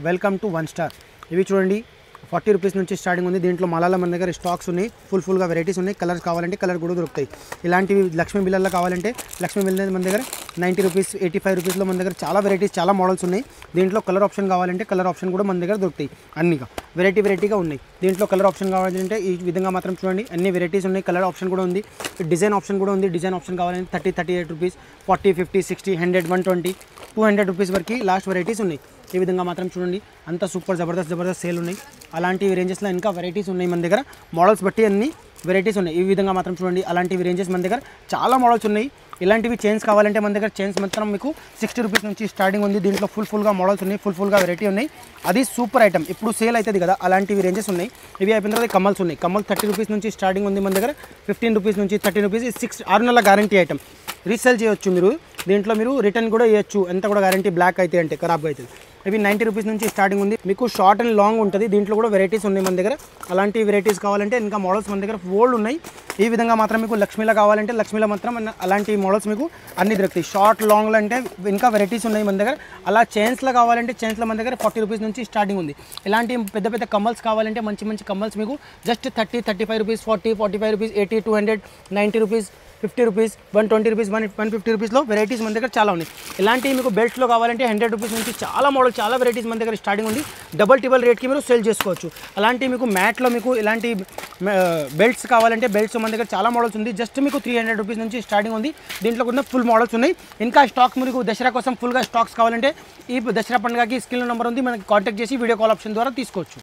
Welcome to one star. ఇవి చూడండి 40 rupees నుంచి స్టార్టింగ్ ఉంది. దీంట్లో మలాల మన దగ్గర స్టాక్స్ ఉన్నాయి, ఫుల్గా వెరైటీస్ ఉన్నాయి. కలర్స్ కావాలంటే కలర్ కూడా దొరుకుతాయి. ఇలాంటివి లక్ష్మీ బిల్లల్లో కావాలంటే లక్ష్మీ బిల్ల మన దగ్గర 90 రూపీస్ 85 రూపీస్లో మన దగ్గర చాలా వెరైటీస్ చాలా మోడల్స్ ఉన్నాయి. దీంట్లో కలర్ ఆప్షన్ కావాలంటే కలర్ ఆప్షన్ కూడా మన దగ్గర దొరుకుతాయి. అన్నిగా వెరైటీగా ఉన్నాయి. దీంట్లో కలర్ ఆప్షన్ కావాలంటే ఈ విధంగా మాత్రం చూడండి అన్ని వెరైటీస్ ఉన్నాయి. కలర్ ఆప్షన్ కూడా ఉంది, డిజైన్ ఆప్షన్ కూడా ఉంది. డిజైన్ ఆప్షన్ కావాలంటే 38 రూపీస్, 40, 50, 60, 100, 120, 200 రూపీస్ వరకు లాస్ట్ వెరైటీస్ ఉన్నాయి. ఈ విధంగా మాత్రం చూడండి అంత సూపర్ జబర్దస్త్ సేల్ ఉన్నాయి. అలాంటి రేంజెస్లో ఇంకా వెరైటీస్ ఉన్నాయి మన దగ్గర. మోడల్స్ బట్టి అన్ని వెరైటీస్ ఉన్నాయి. ఈ విధంగా మాత్రం చూడండి అలాంటివి రేంజెస్ మన దగ్గర చాలా మోడల్స్ ఉన్నాయి. ఇలాంటివి చైన్స్ కావాలంటే మన దగ్గర చైన్స్ మాత్రం మీకు 60 రూపీస్ నుంచి స్టార్టింగ్ ఉంది. దీంట్లో ఫుల్గా మోడల్స్ ఉన్నాయి, ఫుల్గా వెరైటీ ఉన్నాయి. అది సూపర్ ఐటమ్, ఇప్పుడు సేల్ అవుతుంది కదా, అలాంటివి రేంజెస్ ఉన్నాయి. ఇవి అయిపోయిన తర్వాత కమ్మల్స్ ఉన్నాయి. కమ్మల్ 30 రూపీస్ నుంచి స్టార్టింగ్ ఉంది మన దగ్గర. 15 రూపీస్ నుంచి 30 రూపీస్. 6 నెలల గ్యారంటీ ఐటమ్, రీసేల్ చేయొచ్చు మీరు. దీంట్లో మీరు రిటర్న్ కూడా చేయొచ్చు, ఎంత కూడా గ్యారంటీ బ్లాక్ అయితే అంటే ఖరాబ్ అవుతుంది. ఇవి 90 రూపీస్ నుంచి స్టార్టింగ్ ఉంది. మీకు షార్ట్ అండ్ లాంగ్ ఉంటుంది. దీంట్లో కూడా వెరైటీస్ ఉన్నాయి మన దగ్గర. అలాంటి వెరైటీస్ కావాలంటే ఇంకా మోడల్స్ మన దగ్గర ఓల్డ్ ఉన్నాయి. ఈ విధంగా మాత్రం మీకు లక్ష్మీలో కావాలంటే లక్ష్మీలో మాత్రం అలాంటి మోడల్స్ మీకు అన్ని దొరుకుతాయి. షార్ట్ లాంగ్లో అంటే ఇంకా వెరైటీస్ ఉన్నాయి మన దగ్గర. అలా చైన్స్లో కావాలంటే చైన్స్లో మన దగ్గర 40 రూపీస్ నుంచి స్టార్టింగ్ ఉంది. ఇలాంటి పెద్ద కమ్మల్స్ కావాలంటే మంచి కమ్మల్స్ మీకు just 30, 35 rupees, 40, 45 rupees, 80, 200, 90 rupees, 50 rupees, 120 rupees, 150 రూపీస్లో వెరైటీస్ మన దగ్గర చాలా ఉన్నాయి. ఇలాంటివి మీకు బెల్ట్స్లో కావాలంటే 100 రూపీస్ నుంచి చాలా మోడల్ చాలా వెరైటీస్ మన దగ్గర స్టార్టింగ్ ఉంది. డబల్ రేట్కి మీరు సేల్ చేసుకోవచ్చు. అలాంటి మీకు మ్యాట్లో మీకు ఇలాంటి బెల్ట్స్ కావాలంటే బెల్ట్స్ మన దగ్గర చాలా మోడల్స్ ఉంది. జస్ట్ మీకు 300 రూపీస్ నుంచి స్టార్టింగ్ ఉంది. దీంట్లో కూడా ఫుల్ మోడల్స్ ఉన్నాయి. ఇంకా స్టాక్ మీకు దసరా కోసం ఫుల్గా స్టాక్స్ కావాలంటే ఈ దసరా పండుగకి స్క్రీన్ నెంబర్ ఉంది, మనకి కాంటాక్ట్ చేసి వీడియో కాల్ ఆప్షన్ ద్వారా తీసుకోవచ్చు.